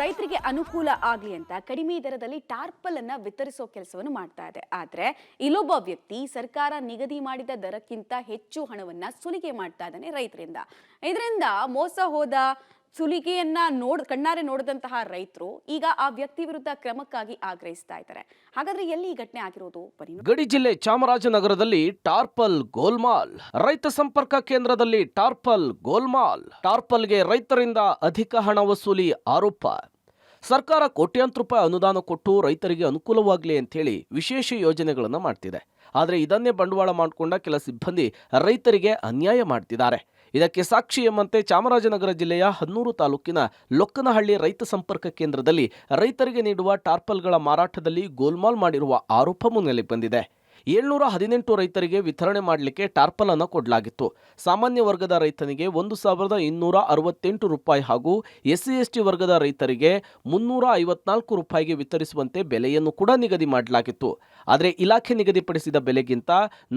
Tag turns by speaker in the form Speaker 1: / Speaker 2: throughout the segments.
Speaker 1: ರೈತರಿಗೆ ಅನುಕೂಲ ಆಗಲಿ ಅಂತ ಕಡಿಮೆ ದರದಲ್ಲಿ ಟಾರ್ಪಲ್ ಅನ್ನ ವಿತರಿಸೋ ಕೆಲಸವನ್ನು ಮಾಡ್ತಾ ಇದೆ. ಆದ್ರೆ ಇಲ್ಲೊಬ್ಬ ವ್ಯಕ್ತಿ ಸರ್ಕಾರ ನಿಗದಿ ಮಾಡಿದ ದರಕ್ಕಿಂತ ಹೆಚ್ಚು ಹಣವನ್ನ ಸುಲಿಗೆ ಮಾಡ್ತಾ ಇದ್ದಾನೆ ರೈತರಿಂದ. ಇದರಿಂದ ಮೋಸ ಹೋದ ಸುಲಿಗೆಯನ್ನ ಕಣ್ಣಾರೆ ನೋಡಿದಂತಹ ರೈತರು ಈಗ ಆ ವ್ಯಕ್ತಿ ವಿರುದ್ಧ ಕ್ರಮಕ್ಕಾಗಿ ಆಗ್ರಹಿಸ್ತಾ ಇದ್ದಾರೆ. ಹಾಗಾದ್ರೆ ಎಲ್ಲಿ ಈ ಘಟನೆ ಆಗಿರೋದು?
Speaker 2: ಗಡಿ ಜಿಲ್ಲೆ ಚಾಮರಾಜನಗರದಲ್ಲಿ ಟಾರ್ಪಲ್ ಗೋಲ್ಮಾಲ್. ರೈತ ಸಂಪರ್ಕ ಕೇಂದ್ರದಲ್ಲಿ ಟಾರ್ಪಲ್ ಗೋಲ್ಮಾಲ್. ಟಾರ್ಪಲ್ಗೆ ರೈತರಿಂದ ಅಧಿಕ ಹಣ ವಸೂಲಿ ಆರೋಪ. ಸರ್ಕಾರ ಕೋಟ್ಯಾಂತರ ರೂಪಾಯಿ ಅನುದಾನ ಕೊಟ್ಟು ರೈತರಿಗೆ ಅನುಕೂಲವಾಗಲಿ ಅಂತ ಹೇಳಿ ವಿಶೇಷ ಯೋಜನೆಗಳನ್ನು ಮಾಡ್ತಿದೆ. ಆದರೆ ಇದನ್ನೇ ಬಂಡವಾಳ ಮಾಡಿಕೊಂಡ ಕೆಲ ಸಿಬ್ಬಂದಿ ರೈತರಿಗೆ ಅನ್ಯಾಯ ಮಾಡ್ತಿದ್ದಾರೆ. ಇದಕ್ಕೆ ಸಾಕ್ಷಿ ಎಂಬಂತೆ ಚಾಮರಾಜನಗರ ಜಿಲ್ಲೆಯ ಹನ್ನೂರು ತಾಲೂಕಿನ ಲೊಕ್ಕನಹಳ್ಳಿ ರೈತ ಸಂಪರ್ಕ ಕೇಂದ್ರದಲ್ಲಿ ರೈತರಿಗೆ ನೀಡುವ ಟಾರ್ಪಲ್ಗಳ ಮಾರಾಟದಲ್ಲಿ ಗೋಲ್ಮಾಲ್ ಮಾಡಿರುವ ಆರೋಪ ಮುನ್ನೆಲೆಗೆ ಬಂದಿದೆ. 718 ರೈತರಿಗೆ ವಿತರಣೆ ಮಾಡಲಿಕ್ಕೆ ಟಾರ್ಪಲ್ ಅನ್ನು ಕೊಡಲಾಗಿತ್ತು. ಸಾಮಾನ್ಯ ವರ್ಗದ ರೈತನಿಗೆ 1268 ರೂಪಾಯಿ ಹಾಗೂ SC/ST ವರ್ಗದ ರೈತರಿಗೆ 354 ರೂಪಾಯಿಗೆ ವಿತರಿಸುವಂತೆ ಬೆಲೆಯನ್ನು ಕೂಡ ನಿಗದಿ ಮಾಡಲಾಗಿತ್ತು. ಆದರೆ ಇಲಾಖೆ ನಿಗದಿಪಡಿಸಿದ ಬೆಲೆಗಿಂತ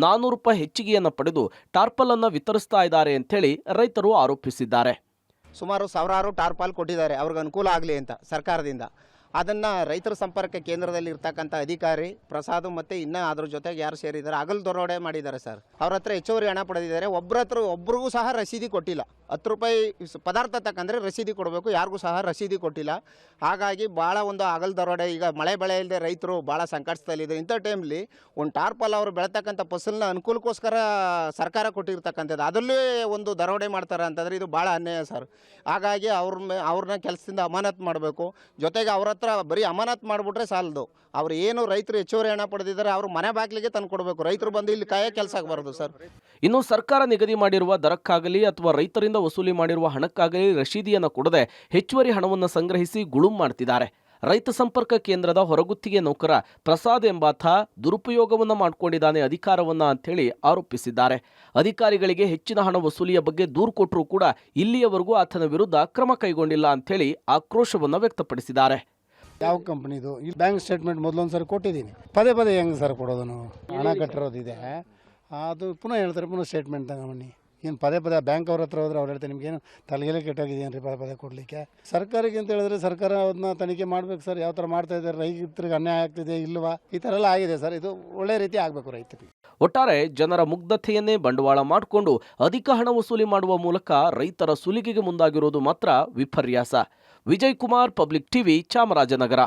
Speaker 2: 400 ರೂಪಾಯಿ ಹೆಚ್ಚಿಗೆಯನ್ನು ಪಡೆದು ಟಾರ್ಪಲ್ ಅನ್ನು ವಿತರಿಸ್ತಾ ಇದ್ದಾರೆ ಅಂತೇಳಿ ರೈತರು ಆರೋಪಿಸಿದ್ದಾರೆ.
Speaker 3: ಸುಮಾರು ಸಾವಿರಾರು ಟಾರ್ಪಾಲ್ ಕೊಟ್ಟಿದ್ದಾರೆ ಅವ್ರಿಗೆ ಅನುಕೂಲ ಆಗಲಿ ಅಂತ ಸರ್ಕಾರದಿಂದ. ಅದನ್ನು ರೈತರ ಸಂಪರ್ಕ ಕೇಂದ್ರದಲ್ಲಿ ಇರ್ತಕ್ಕಂಥ ಅಧಿಕಾರಿ ಪ್ರಸಾದ್ ಮತ್ತು ಇನ್ನೂ ಅದ್ರ ಜೊತೆಗೆ ಯಾರು ಸೇರಿದ್ದಾರೆ ಹಗಲು ದರೋಡೆ ಮಾಡಿದ್ದಾರೆ ಸರ್. ಅವ್ರ ಹತ್ರ ಹೆಚ್ಚುವರಿ ಹಣ ಪಡೆದಿದ್ದಾರೆ. ಒಬ್ರಿಗೂ ಸಹ ರಸೀದಿ ಕೊಟ್ಟಿಲ್ಲ. 10 ರೂಪಾಯಿ ಪದಾರ್ಥ ತಕ್ಕಂದರೆ ರಸೀದಿ ಕೊಡಬೇಕು, ಯಾರಿಗೂ ಸಹ ರಸೀದಿ ಕೊಟ್ಟಿಲ್ಲ. ಹಾಗಾಗಿ ಭಾಳ ಒಂದು ಹಗಲು ದರೋಡೆ. ಈಗ ಮಳೆ ಬೆಳೆ ಇಲ್ಲದೆ ರೈತರು ಭಾಳ ಸಂಕಷ್ಟದಲ್ಲಿದ್ದಾರೆ. ಇಂಥ ಟೈಮ್ಲಿ ಒಂದು ಟಾರ್ಪಲ್ ಅವರು ಬೆಳೆತಕ್ಕಂಥ ಫಸಲನ್ನ ಅನುಕೂಲಕ್ಕೋಸ್ಕರ ಸರ್ಕಾರ ಕೊಟ್ಟಿರ್ತಕ್ಕಂಥದ್ದು ಅದರಲ್ಲೇ ಒಂದು ದರೋಡೆ ಮಾಡ್ತಾರೆ ಅಂತಂದರೆ ಇದು ಭಾಳ ಅನ್ಯಾಯ ಸರ್. ಹಾಗಾಗಿ ಅವ್ರನ್ನ ಕೆಲಸದಿಂದ ಅಮಾನತು ಮಾಡಬೇಕು. ಜೊತೆಗೆ ಅವ್ರ ಹತ್ರ ಬರೀ ಅಮಾನತು ಮಾಡಿಬಿಟ್ರೆ ಸಾಲದು. ಅವ್ರು ಏನು ರೈತರು ಹೆಚ್ಚುವರಿ ಹಣ ಪಡೆದಿದ್ದಾರೆ ಅವ್ರ ಮನೆ ಬಾಗಿಲಿಗೆ ತಂದು ಕೊಡಬೇಕು. ರೈತರು ಬಂದು ಇಲ್ಲಿ ಕಾಯೋ ಕೆಲಸ ಆಗಬಾರ್ದು ಸರ್.
Speaker 2: ಇನ್ನು ಸರ್ಕಾರ ನಿಗದಿ ಮಾಡಿರುವ ದರಕ್ಕಾಗಲಿ ಅಥವಾ ರೈತರಿಂದ ವಸೂಲಿ ಮಾಡಿರುವ ಹಣಕ್ಕಾಗಲಿ ರಶೀದಿಯನ್ನು ಕೊಡದೆ ಹೆಚ್ಚುವರಿ ಹಣವನ್ನು ಸಂಗ್ರಹಿಸಿ ಗುಳುಂ ಮಾಡ್ತಿದ್ದಾರೆ. ರೈತ ಸಂಪರ್ಕ ಕೇಂದ್ರದ ಹೊರಗುತ್ತಿಗೆ ನೌಕರ ಪ್ರಸಾದ್ ಎಂಬಾತ ದುರುಪಯೋಗವನ್ನು ಮಾಡಿಕೊಂಡಿದ್ದಾನೆ ಅಧಿಕಾರವನ್ನ ಅಂತೇಳಿ ಆರೋಪಿಸಿದ್ದಾರೆ. ಅಧಿಕಾರಿಗಳಿಗೆ ಹೆಚ್ಚಿನ ಹಣ ವಸೂಲಿಯ ಬಗ್ಗೆ ದೂರು ಕೊಟ್ಟರೂ ಕೂಡ ಇಲ್ಲಿಯವರೆಗೂ ಆತನ ವಿರುದ್ಧ ಕ್ರಮ ಕೈಗೊಂಡಿಲ್ಲ ಅಂತೇಳಿ ಆಕ್ರೋಶವನ್ನು ವ್ಯಕ್ತಪಡಿಸಿದ್ದಾರೆ.
Speaker 4: ಯಾವ ಕಂಪ್ನಿದು ಇಲ್ಲಿ ಬ್ಯಾಂಕ್ ಸ್ಟೇಟ್ಮೆಂಟ್ ಮೊದಲೊಂದು ಸರಿ ಕೊಟ್ಟಿದ್ದೀನಿ. ಪದೇ ಹೆಂಗೆ ಸರ್ ಕೊಡೋದು? ನಾವು ಹಣ ಕಟ್ಟಿರೋದಿದೆ, ಅದು ಪುನಃ ಹೇಳ್ತಾರೆ ಪುನಃ ಸ್ಟೇಟ್ಮೆಂಟ್ ತಗೊಂಬನ್ನಿ. ಏನು ಪದೇ ಬ್ಯಾಂಕ್ ಅವ್ರ ಹತ್ರ ಹೋದ್ರೆ ಅವ್ರು ಹೇಳ್ತಾರೆ ನಿಮ್ಗೇನು ತಲೆಗೆಲೆ ಕೆಟ್ಟಾಗಿದೆಯೇನು ರೀ ಪದೇ ಕೊಡಲಿಕ್ಕೆ. ಸರ್ಕಾರಕ್ಕೆ ಅಂತ ಹೇಳಿದ್ರೆ ಸರ್ಕಾರ ಅದನ್ನ ತನಿಖೆ ಮಾಡ್ಬೇಕು ಸರ್. ಯಾವ ಥರ ಮಾಡ್ತಾ ಇದ್ದಾರೆ, ರೈತರಿಗೆ ಅನ್ಯಾಯ ಆಗ್ತಿದೆ ಇಲ್ವಾ, ಈ ಥರ ಎಲ್ಲ ಆಗಿದೆ ಸರ್. ಇದು ಒಳ್ಳೆ ರೀತಿ ಆಗಬೇಕು ರೈತರಿಗೆ.
Speaker 2: ಒಟ್ಟಾರೆ ಜನರ ಮುಗ್ಧತೆಯನ್ನೇ ಬಂಡವಾಳ ಮಾಡಿಕೊಂಡು ಅಧಿಕ ಹಣ ವಸೂಲಿ ಮಾಡುವ ಮೂಲಕ ರೈತರ ಸುಲಿಗೆಗೆ ಮುಂದಾಗಿರುವುದು ಮಾತ್ರ ವಿಪರ್ಯಾಸ. Vijay Kumar, public TV, Chamarajanagar.